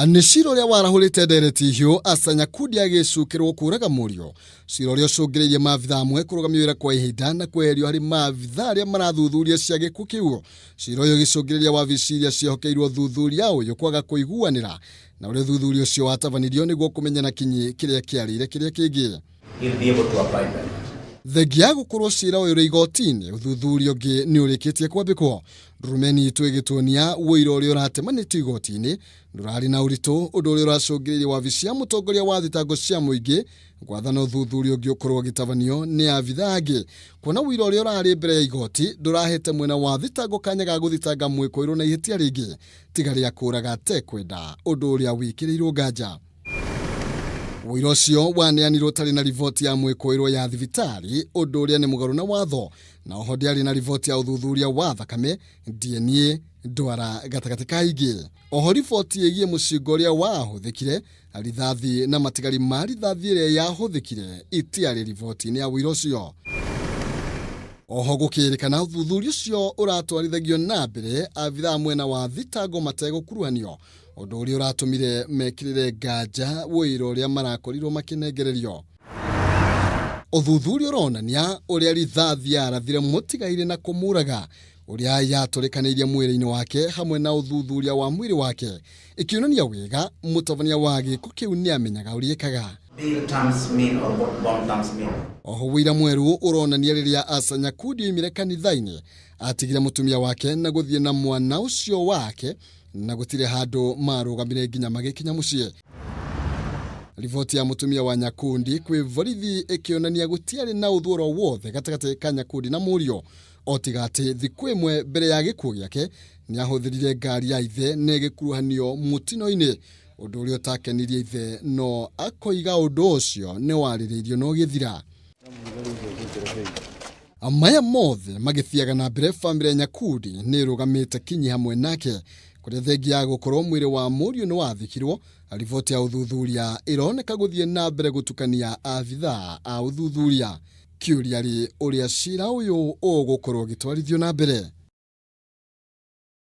Nĩ cira ũrĩa warahũrĩte ndereti hiũ asa Nyakundi agĩcukĩrwo kũraga mũriũ. Cira ũrĩa ũcũngĩrĩirie maabitha amwe kũrũgamia wĩra kwa ihinda na kweherio harĩ maabitha arĩa marathuthuria cia gĩkuũ kĩu. Cira ũyũ ũgĩcũngĩrĩria wabici iria ciehokeirwo thuthuria ũyũ kwaga kũiguanĩra, na ũrĩa thuthuria ũcio watabanirio nĩguo kũmenyana kinyi kĩrĩa kĩarĩire kĩrĩa kĩngĩ. Thengia gũkorwo cira ũyũ ũrĩ igoti-inĩ, ũthuthuria ũngĩ nĩ ũrĩkĩtie kwambĩkwo. Ndurumeni itũ ĩgĩtuonia wĩra ũrĩa ũratemanĩtio igoti-inĩ ndũrarĩ na ũritũ, ũndũ ũrĩa ũracũngĩrĩirie wabici ya mũtongoria wa thitango cia mũingĩ gwathana ũthuthuria ũngĩ ũkorwo ũgĩtabanio nĩ abithaa angĩ. Kuona wĩra ũrĩa ũrarĩ mbere ya igoti ndũrahete mwena wa thitango kanya ga gũthitanga mwĩkũĩrwo na ihĩtia rĩngĩ tiga rĩa kũraga atekwenda, ũndũ ũrĩa wĩkĩrĩirwo nganja. Wĩra ũcio waneanirwo ũtarĩ na riboti ya mwĩkũĩrwo ya thibitarĩ, ũndũ ũrĩa nĩ mũgarũ na watho, na oho ndĩarĩ na riboti ya ũthuthuria wa thakame DNA ndwara gatagatĩ ka ingĩ. Oho riboti ĩgiĩ mũcinga ũrĩa wahũthĩkire, rithathi na matigari ma rithathi ĩrĩa yahũthĩkire itiarĩ riboti-inĩ ya wĩra ũcio. Oho gũkĩrĩkana ũthuthuria ũcio ũratwarithagio na mbere abithaa mwena wa thitango mategũkuruhanio, ũndũ ũrĩa ũratũmire mekĩrĩre nganja wĩra ũrĩa marakorirwo makĩnengererio. Ũthuthuria ũronania ũrĩa rithathi yarathire mũtigaire na kũmũraga, ũrĩa yatũrĩkanĩirie mwĩrĩ-inĩ wake hamwe na ũthuthuria wa mwĩrĩ wake, ĩkĩonania wega mũtabania wa gĩkuũ kĩu nĩ amenyaga ũrĩa ekaga. Oho wĩra mwerũ ũronania rĩrĩa asa Nyakundi oimire kanitha-inĩ atigire mũtumia wake na gũthiĩ na mwana ũcio wake, na gũtirĩ handũ marũgamire nginya magĩkinya mũciĩ. Riboti ya mũtumia wa Nyakundi kwĩ borithi ĩkĩonania gũtiarĩ na ũthũro wothe gatagatĩ ka Nyakundi na mũriũ, o tiga atĩ thikũ ĩmwe mbere ya gĩkuũ gĩake nĩ ahũthĩrire ngari ya ithe na ĩgĩkuruhanio mũtino-inĩ, ũndũ ũrĩa ũtakenirie ithe, no akoiga ũndũ ũcio nĩ warĩrĩirio no gĩthira. Maya mothe magĩthiaga na mbere, bamĩrĩ ya Nyakundi nĩ ĩrũgamĩte kinyi hamwe nake, kũrĩa thengia ya gũkorwo mwĩrĩ wa mũriũ nĩ wathikirwo. Riboti ya ũthuthuria ĩroneka gũthiĩ na mbere gũtukania abithaa a ũthuthuria. Kĩũria rĩ ũrĩa cira ũyũ ũgũkorwo ũgĩtwarithio na mbere.